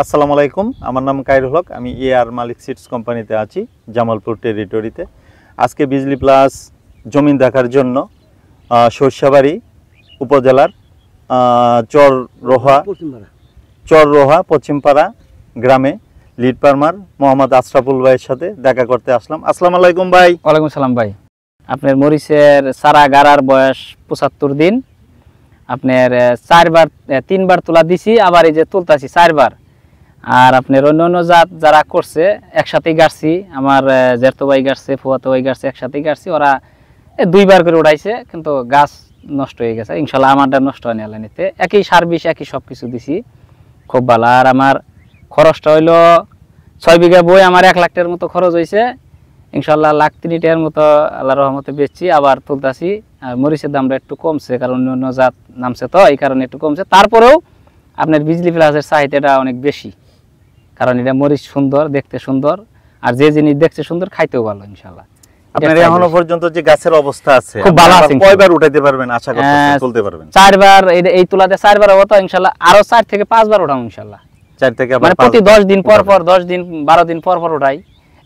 আসসালামু আলাইকুম, আমার নাম কায়রুল হক। আমি এআর মালিক সিডস কোম্পানিতে আছি, জামালপুর টেরিটরিতে। আজকে বিজলি প্লাস জমিন দেখার জন্য সরিষাবাড়ি উপজেলার চররোহা পশ্চিমপাড়া গ্রামে লিড ফার্মার মোহাম্মদ আশরাফুল ভাইয়ের সাথে দেখা করতে আসলাম। আসসালামু আলাইকুম ভাই। ওয়ালাইকুম সালাম ভাই। আপনার মরিচের চারা গাড়ার বয়স 75 দিন। আপনার 3বার তোলা দিছি, আবার এই যে তুলতাছি 4বার। আর আপনার অন্য জাত যারা করছে একসাথেই গাড়ছি, আমার জেঠতো ভাই গাড়ছে, ফুয়াতো ভাই গাড়ছে, একসাথেই গাড়ছি। ওরা 2বার করে উঠাইছে, কিন্তু গাছ নষ্ট হয়ে গেছে। ইনশাল্লাহ আমারটা নষ্ট হয়নি আলানিতে। একই সার বিষ একই সব কিছু দিছি, খুব ভালো। আর আমার খরচটা হইলো 6 বিঘা বই, আমার 1 লাখ টাকার মতো খরচ হয়েছে। ইনশাল্লাহ 1,03,000 টাকার মতো আল্লাহর রহমতে বেচছি, আবার তুলতাছি। আর মরিচের দামটা একটু কমছে, কারণ অন্য জাত নামছে তো, এই কারণে একটু কমছে। তারপরেও আপনার বিজলি প্লাসের চাহিদাটা অনেক বেশি, কারণ এটা মরিচ সুন্দর, দেখতে সুন্দর, আর যে জিনিস দেখতে সুন্দর খাইতেও ভালো। ইনশাল্লাহ আপনার এখনো পর্যন্ত যে গাছের অবস্থা আছে খুব ভালো আছে। কয়বার উঠাইতে পারবেন আশা করতেছেন? তুলতে পারবেন 4বার। এই তোলাতে 4বার হবে তো, ইনশাল্লাহ আরো 4 থেকে 5বার উঠাম ইনশাল্লাহ। 4 থেকে মানে প্রতি 10 দিন পর পর, 10 দিন 12 দিন পর পর উঠাই।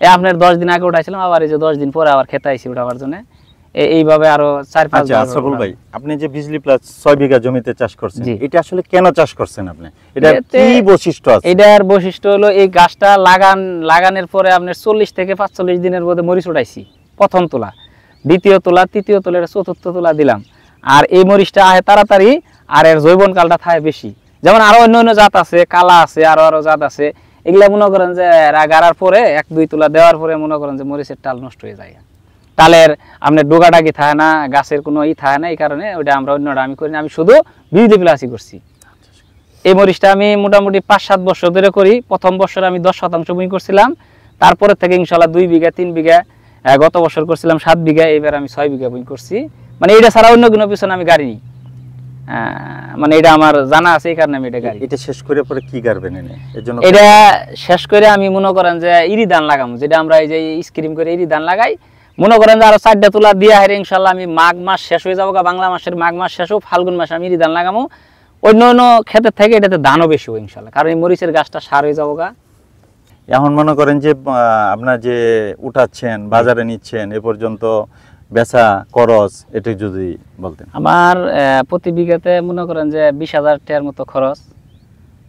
আপনার 10 দিন আগে উঠাইছিলাম, আবার এই যে 10 দিন পরে আবার খেতে আইছি উঠাবার জন্য। এইভাবে আরো 4-5 বার। আশরাফুল ভাই, আপনি যে বিজলি প্লাস 6 বিঘা জমিতে চাষ করছেন, এটা আসলে কেন চাষ করছেন আপনি? এটা কি বৈশিষ্ট্য আছে? এটার বৈশিষ্ট্য হলো এই গাছটা লাগানোর পরে আপনার 40 থেকে 45 দিনের মধ্যে মরিচ উঠাইছি। প্রথম তোলা, দ্বিতীয় তোলা, তৃতীয় তোলা, চতুর্থ তোলা দিলাম। আর এই মরিচটা আহে তাড়াতাড়ি, আর এর জৈবন কালটা থাকে বেশি। যেমন আরো অন্য জাত আছে, কালা আছে, আরো জাত আছে। এগুলা মনে করেন যে গাড়ার পরে 1-2 তোলা দেওয়ার পরে মনে করেন যে মরিচের টাল নষ্ট হয়ে যায়। টালের আপনার ডোগাডাগি থাকে না, গাছের কোনো থাকে না, এই কারণে ওইটা আমরা অন্যটা আমি করি না। আমি শুধু বিজলি প্লাসই করছি। এই মরিচটা আমি মোটামুটি 5-7 বছর ধরে করি। প্রথম বছর আমি 10% ভূমি করছিলাম, তারপরে থেকে ইনশাল্লাহ 2 বিঘা 3 বিঘা, গত বছর করছিলাম 7 বিঘা, এবার আমি 6 বিঘা ভূমি করছি। মানে এটা ছাড়া অন্য কোনো পিছনে আমি গাড়ি, মানে এটা আমার জানা আছে, এই কারণে আমি এটা গাড়ি। এটা শেষ করে পরে কি গাড়বেন এনে? এজন্য এটা শেষ করে আমি মনে করেন যে ইরি ধান লাগাবো, যেটা আমরা এই যে স্ক্রিম করে ইরি ধান লাগাই। মনে করেন যে আরো 4টা তোলা দিয়া হেরে ইনশাল্লাহ আমি মাঘ মাস শেষ হয়ে যাবো, বাংলা মাসের মাঘ মাস শেষ হোক, ফাল্গুন মাসে আমি ইরি ধান লাগাবো। অন্য ক্ষেতের থেকে এটাতে ধানও বেশি হবে ইনশাল্লাহ, কারণ এই মরিচের গাছটা সার হয়ে যাবো গা। এখন মনে করেন যে আপনার যে উঠাচ্ছেন, বাজারে নিচ্ছেন, এ পর্যন্ত বেচা খরচ এটা যদি বলতেন। আমার প্রতি বিঘাতে মনে করেন যে 20,000 টাকার মতো খরচ।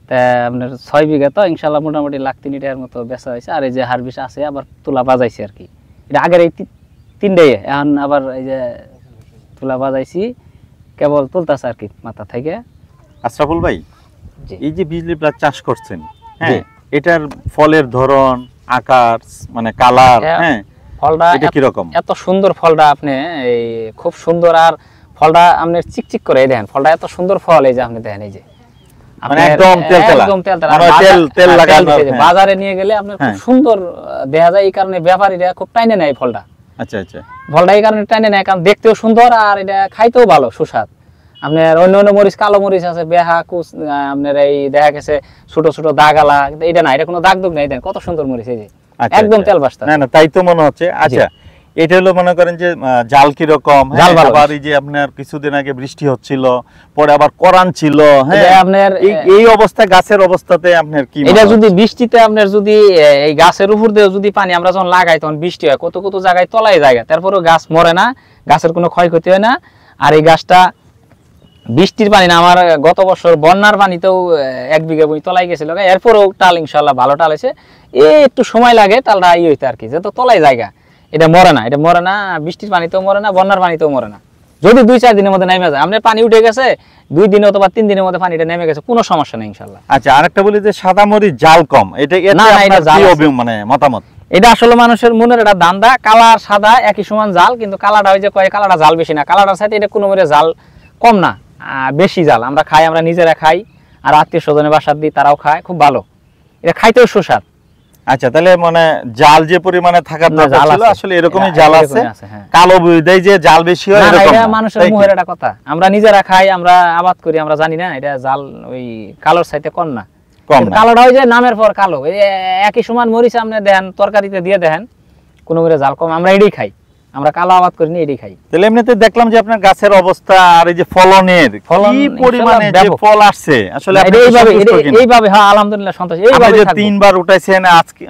তা আপনার 6 বিঘা তো ইনশাল্লাহ মোটামুটি 1,03,000 টাকার মতো বেচা হয়েছে। আর এই যে হারবিস আছে, আবার তুলা বাজাইছি আর কি। এটা আগের এই 3টাই, এখন আবার এই যে তুলা বাজাইছি, কেবল তুলতেছে আর কি মাথা থেকে। আশরাফুল ভাই, এই যে বিজলি প্লাস চাষ করছেন, হ্যাঁ, এটার ফলের ধরন, আকার, মানে কালার, হ্যাঁ, ফলটা এটা কি রকম? এত সুন্দর ফলটা, আপনি এই খুব সুন্দর। আর ফলটা আপনি চিকচিক করে দেখেন, ফলটা এত সুন্দর ফল। এই যে আপনি দেখেন, এই যে মানে একদম তেলতেলা, তেল লাগানো। বাজারে নিয়ে গেলে আপনার খুব সুন্দর দেখা যায়, এই কারণে ব্যাপারীরা খুব টাইনে নেয় ফলটা। আচ্ছা আচ্ছা, ফলটা এই কারণে টাইনে নেয়, কারণ দেখতেও সুন্দর, আর এটা খাইতেও ভালো, সুস্বাদ। আপনার অন্য মরিচ, কালো মরিচ আছে, বেহা কুচ, আপনার এই দেখা গেছে ছোট ছোট দাগালা, কিন্তু এটা না, এটা কোনো দাগ দুগ নাই। দেন কত সুন্দর মরিচ, এই যে একদম তেল বাস্তা। না না, তাই তো মনে হচ্ছে। আচ্ছা, এটা হলো মনে করেন যে জাল কি রকম? আবার এই যে আপনার কিছুদিন আগে বৃষ্টি হচ্ছিল, পরে আবার করান ছিল, হ্যাঁ, আপনার এই অবস্থা, গাছের অবস্থাতে আপনার কি? এটা যদি বৃষ্টিতে আপনার যদি এই গাছের উপর দিয়ে যদি পানি আমরা যখন লাগাই, তখন বৃষ্টি হয়, কত কত জায়গায় তলায় জায়গা, তারপরেও গাছ মরে না, গাছের কোনো ক্ষয়ক্ষতি হয় না। আর এই গাছটা বৃষ্টির পানি না, আমার গত বছর বন্যার পানিতেও 1 বিঘা বই তলায় গেছিল, এরপরেও টাল ইনশাল্লাহ ভালো টাল হয়েছে। একটু সময় লাগে টালটা ই হইতে আর কি, যেহেতু তলায় জায়গা, এটা মরে না, এটা মরে না, বৃষ্টির পানিতেও মরে না, বন্যার পানিতেও মরে না। যদি 2-4 দিনের মধ্যে নেমে যায়, আপনার পানি উঠে গেছে 2 দিন অথবা 3 দিনের মধ্যে পানিটা নেমে গেছে, কোনো সমস্যা নেই ইনশাল্লাহ। আচ্ছা, আরেকটা বলি যে সাদা মরিচ জাল কম, এটা না, এটা জাল মানে মতামত? এটা আসলে মানুষের মনের একটা দান্দা, কালার সাদা একই সমান জাল, কিন্তু কালারটা ওই যে কয় কালারটা জাল বেশি না, কালারটার সাথে এটা কোনো মরে জাল কম না, বেশি জাল। আমরা খাই, আমরা নিজেরা খাই, আর আত্মীয় স্বজনের বাসার দিই, তারাও খায়, খুব ভালো, এটা খাইতেও সুস্বাদ। আচ্ছা, তাহলে মানে জাল যে পরিমাণে থাকার দরকার ছিল, আসলে এরকমই জাল আছে। কালো বুঝাই যে জাল বেশি হয় এরকম না, এটা মানুষের মুখের একটা কথা। আমরা নিজেরা খাই, আমরা আবাদ করি, আমরা জানি না এটা জাল ওই কালোর চাইতে কম না। কালোটা হয় যে নামের পর কালো, একই সমান মরিচ আপনি দেখেন তরকারিতে দিয়ে দেখেন, কোনো মরে জাল কম, আমরা এটাই খাই। আমরা কালো আবাদ করি না, এটাই খাই। তাহলে এমনিতে দেখলাম যে আপনার গাছের অবস্থা আর এই যে ফলনের কি পরিমাণে যে ফল আসছে, আসলে আপনি এইভাবে হ্যাঁ আলহামদুলিল্লাহ সন্তোষ। এইভাবে যে 3 বার উঠাইছেন, আজকে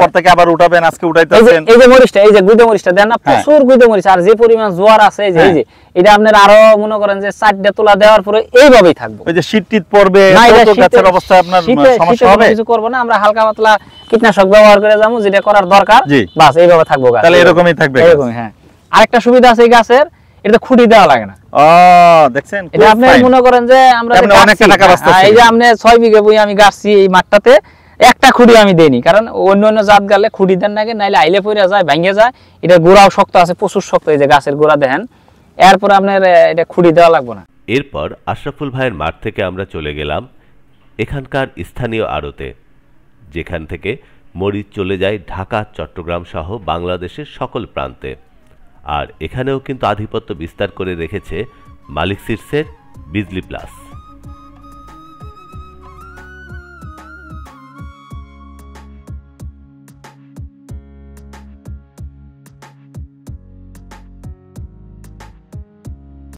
পর থেকে আবার উঠাবেন, আজকে উঠাইতেছেন। এই যে মরিচটা, এই যে গুঁদো মরিচটা দেন না, প্রচুর গুঁদো মরিচ, আর যে পরিমাণ জোয়ার আছে এই যে এটা আপনার আরো মনে করেন যে 4টা তোলা দেওয়ার পরে এইভাবেই থাকবো। ওই যে শীত পড়বে তো গাছের অবস্থা আপনার সমস্যা হবে? কিছু করব না, আমরা হালকা পাতলা কীটনাশক ব্যবহার করে যাবো, যেটা করার দরকার, বাস এইভাবে থাকবো গাছ। তাহলে এরকমই থাকবে? এরকমই, হ্যাঁ। আরেকটা সুবিধা আছে এই গাছের, এটা খুঁটি দেওয়া লাগে না। দেখছেন, এটা আপনি মনে করেন যে আমরা এই যে আপনি 6 বিঘা বই আমি গাছছি, এই মাঠটাতে একটা খুঁটি আমি দেইনি, কারণ অন্য অন্য জাত গালে খুঁটি দেন নাকি, নাইলে আইলে পড়ে যায়, ভেঙে যায়। এটা গোড়াও শক্ত আছে, প্রচুর শক্ত, এই যে গাছের গোড়া দেখেন। এরপর আপনার এটা খুঁটি দেওয়া লাগবে না। এরপর আশরাফুল ভাইয়ের মাঠ থেকে আমরা চলে গেলাম এখানকার স্থানীয় আড়তে, যেখান থেকে মরিচ চলে যায় ঢাকা, চট্টগ্রাম সহ বাংলাদেশের সকল প্রান্তে। আর এখানেও কিন্তু আধিপত্য বিস্তার করে রেখেছে মালিক সিডসের বিজলি প্লাস।